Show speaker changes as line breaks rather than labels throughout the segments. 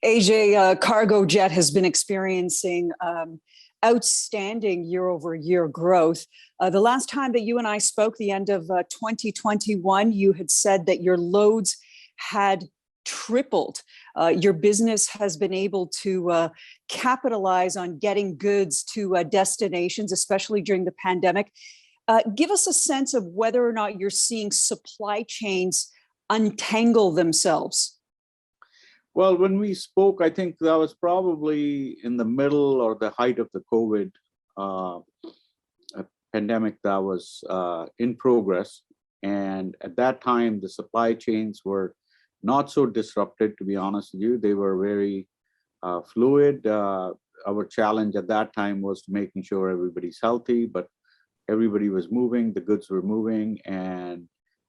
AJ, Cargojet has been experiencing outstanding year-over-year growth. The last time that you and I spoke, the end of 2021, you had said that your loads had tripled. Your business has been able to capitalize on getting goods to destinations, especially during the pandemic. Give us a sense of whether or not you're seeing supply chains untangle themselves.
Well, when we spoke, I think that was probably in the middle or the height of the COVID pandemic that was in progress. And at that time, the supply chains were not so disrupted, to be honest with you. They were very fluid. Our challenge at that time was making sure everybody's healthy, but everybody was moving, the goods were moving. And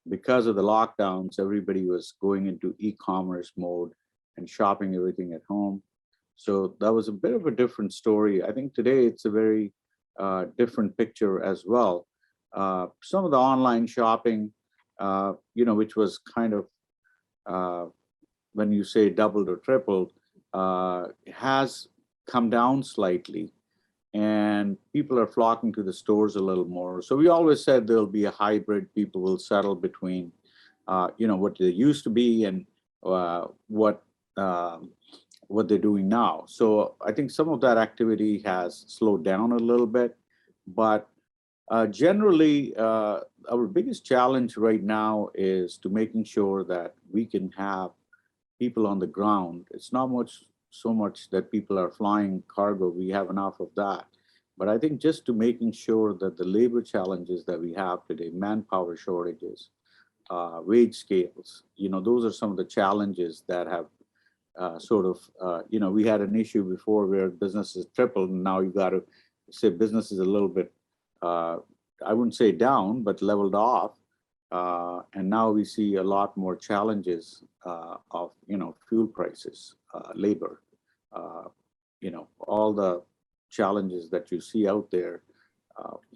because of the lockdowns, everybody was going into e-commerce mode and shopping everything at home. So that was a bit of a different story. I think today it's a very different picture as well. Some of the online shopping, which was kind of, when you say doubled or tripled, has come down slightly, and people are flocking to the stores a little more. So we always said there'll be a hybrid. People will settle between, what they used to be and what they're doing now. So I think some of that activity has slowed down a little bit, but generally our biggest challenge right now is to making sure that we can have people on the ground. It's not so much that people are flying cargo. We have enough of that. But I think just to making sure that the labor challenges that we have today, manpower shortages, wage scales, those are some of the challenges that have we had an issue before where businesses tripled, and now you got to say business is a little bit, I wouldn't say down, but leveled off. And now we see a lot more challenges of, fuel prices, labor, all the challenges that you see out there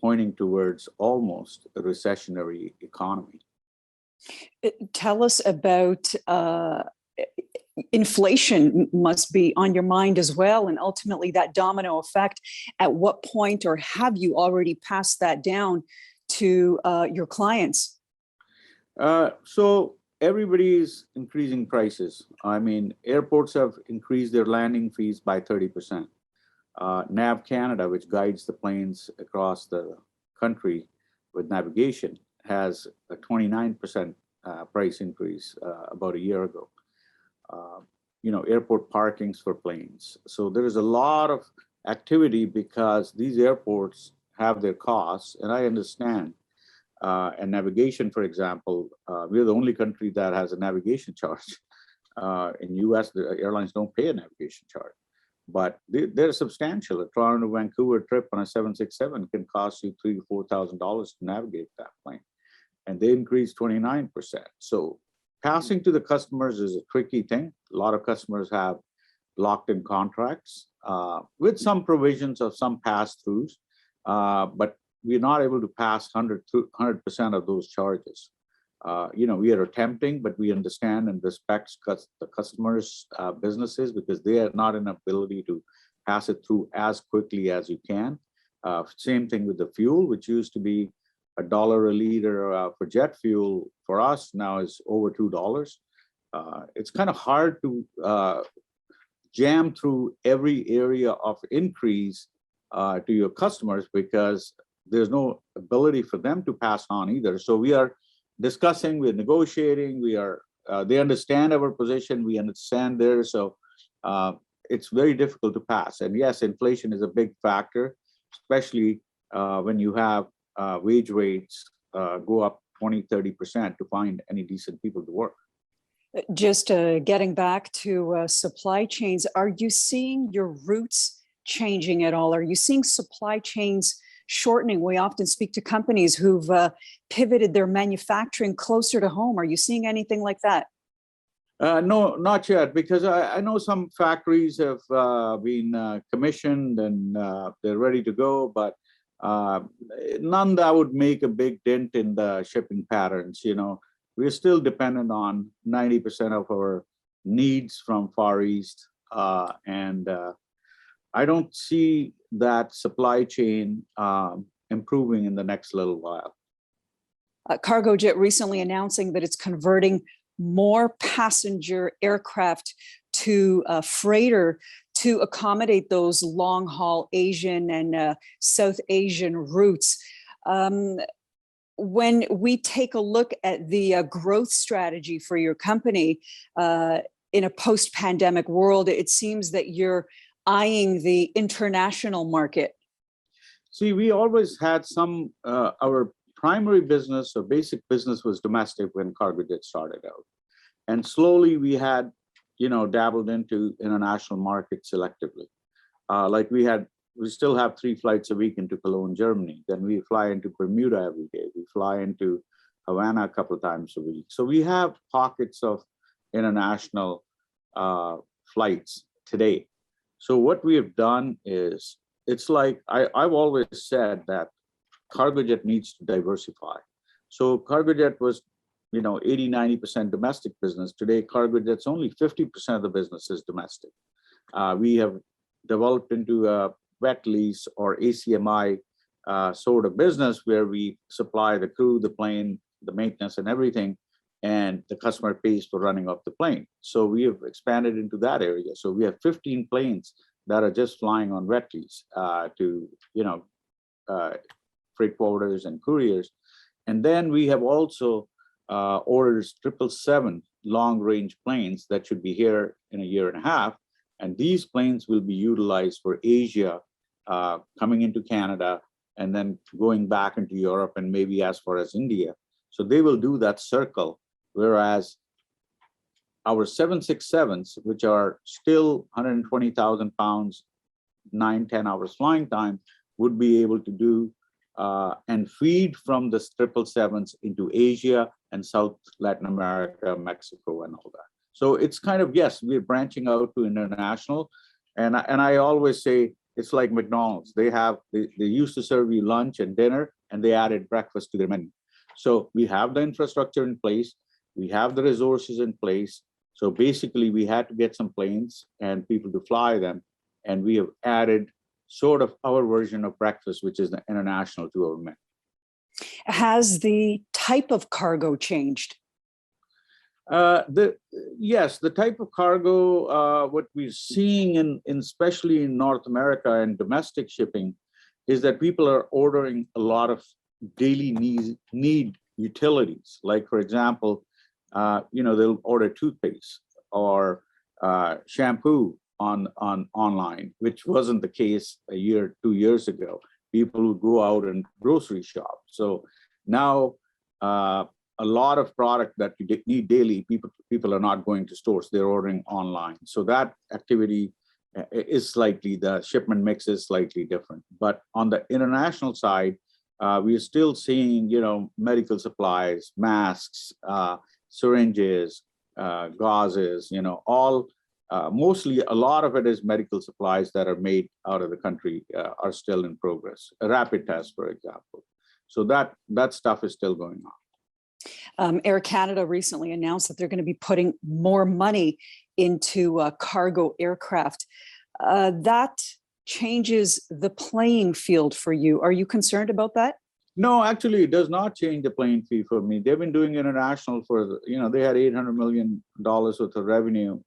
pointing towards almost a recessionary economy.
Tell us about inflation. Must be on your mind as well, and ultimately that domino effect. At what point, or have you already passed that down to your clients?
So everybody's increasing prices. I mean, airports have increased their landing fees by 30%. NAV Canada, which guides the planes across the country with navigation, has a 29% price increase about a year ago. Airport parkings for planes. So there is a lot of activity because these airports have their costs, and I understand. And navigation, for example, we're the only country that has a navigation charge. In US, the airlines don't pay a navigation charge, but they're substantial. A Toronto to Vancouver trip on a 767 can cost you $3,000 to $4,000 to navigate that plane, and they increased 29%. So passing to the customers is a tricky thing. A lot of customers have locked-in contracts with some provisions of some pass-throughs, but we're not able to pass 100% of those charges. We are attempting, but we understand and respect the customers' businesses because they are not in ability to pass it through as quickly as you can. Same thing with the fuel, which used to be $1 a liter for jet fuel. For us now is over $2. It's kind of hard to jam through every area of increase to your customers because there's no ability for them to pass on either. So we are discussing, we're negotiating, they understand our position, we understand theirs. So it's very difficult to pass. And yes, inflation is a big factor, especially when you have wage rates go up 20-30% to find any decent people to work.
Just getting back to supply chains, are you seeing your routes changing at all? Are you seeing supply chains shortening? We often speak to companies who've pivoted their manufacturing closer to home. Are you seeing anything like that?
No, not yet, because I know some factories have been commissioned and they're ready to go, but none that would make a big dent in the shipping patterns. We're still dependent on 90% of our needs from Far East. and I don't see that supply chain improving in the next little while.
Cargojet recently announcing that it's converting more passenger aircraft to freighter to accommodate those long haul Asian and South Asian routes. When we take a look at the growth strategy for your company in a post-pandemic world, it seems that you're eyeing the international market.
See, we always had our primary business or basic business was domestic when Cargojet started out. And slowly we had, dabbled into international markets selectively. Like we still have 3 flights a week into Cologne, Germany. Then we fly into Bermuda every day. We fly into Havana a couple of times a week. So we have pockets of international flights today. So what we have done is, it's like, I've always said that Cargojet needs to diversify. So Cargojet was, 80-90% domestic business. Today, Cargojet's only 50% of the business is domestic. We have developed into a wet lease or ACMI sort of business where we supply the crew, the plane, the maintenance and everything, and the customer pays for running off the plane. So we have expanded into that area. So we have 15 planes that are just flying on wet lease to, freight forwarders and couriers. And then we have also ordered 777 long-range planes that should be here in a year and a half. And these planes will be utilized for Asia, coming into Canada, and then going back into Europe and maybe as far as India. So they will do that circle, whereas our 767s, which are still 120,000 pounds, 9-10 hours flying time, would be able to do and feed from the 777s into Asia and South Latin America, Mexico, and all that. So it's kind of, yes, we're branching out to international. And I always say, it's like McDonald's. They used to serve you lunch and dinner, and they added breakfast to their menu. So we have the infrastructure in place. We have the resources in place. So basically, we had to get some planes and people to fly them. And we have added sort of our version of breakfast, which is the international to our menu.
Has the type of cargo changed?
Yes, the type of cargo, what we're seeing in especially in North America and domestic shipping, is that people are ordering a lot of daily need utilities. Like, for example, they'll order toothpaste or shampoo on online, which wasn't the case 2 years ago. People would go out and grocery shop. So now a lot of product that you need daily, people are not going to stores, they're ordering online. So that activity is slightly, the shipment mix is slightly different. But on the international side, we're still seeing, medical supplies, masks, syringes, gauzes, all, mostly a lot of it is medical supplies that are made out of the country are still in progress. A rapid test, for example. So that stuff is still going on.
Air Canada recently announced that they're going to be putting more money into cargo aircraft. That changes the playing field for you. Are you concerned about that?
No, actually, it does not change the playing field for me. They've been doing international for, they had $800 million worth of revenue,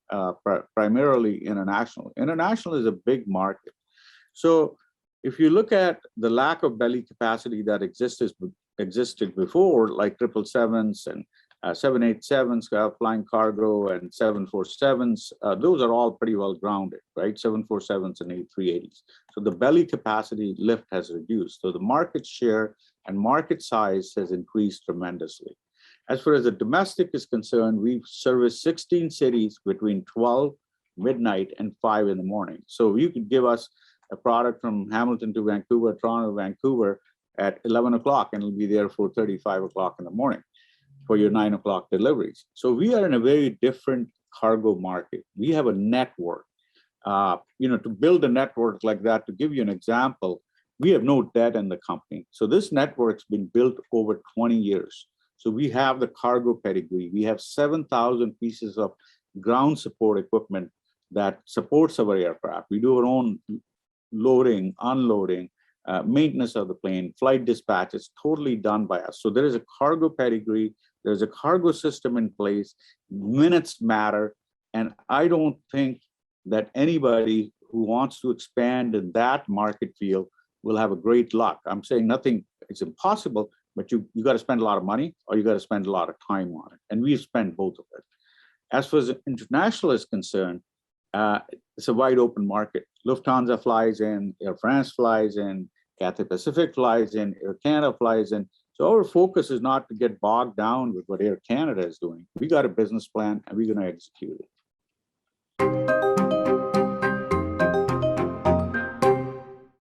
primarily international. International is a big market. So if you look at the lack of belly capacity that existed before, like 777s and 787s, flying cargo, and 747s, those are all pretty well grounded, right? 747s and A380s. So the belly capacity lift has reduced. So the market share and market size has increased tremendously. As far as the domestic is concerned, we've serviced 16 cities between 12 midnight and 5 in the morning. So you could give us a product from Hamilton to Vancouver, Toronto to Vancouver at 11 o'clock, and it'll be there for 35 o'clock in the morning for your 9 o'clock deliveries. So we are in a very different cargo market. We have a network. To build a network like that, to give you an example, we have no debt in the company. So this network's been built over 20 years. So we have the cargo pedigree. We have 7,000 pieces of ground support equipment that supports our aircraft. We do our own loading, unloading, maintenance of the plane, flight dispatch is totally done by us. So there is a cargo pedigree, there's a cargo system in place, minutes matter, and I don't think that anybody who wants to expand in that market field will have a great luck. I'm saying nothing, it's impossible, but you got to spend a lot of money or you got to spend a lot of time on it. And we've spent both of it. As far as international is concerned, it's a wide open market. Lufthansa flies in, Air France flies in, Cathay Pacific flies in, Air Canada flies in. So our focus is not to get bogged down with what Air Canada is doing. We got a business plan and we're going to execute it.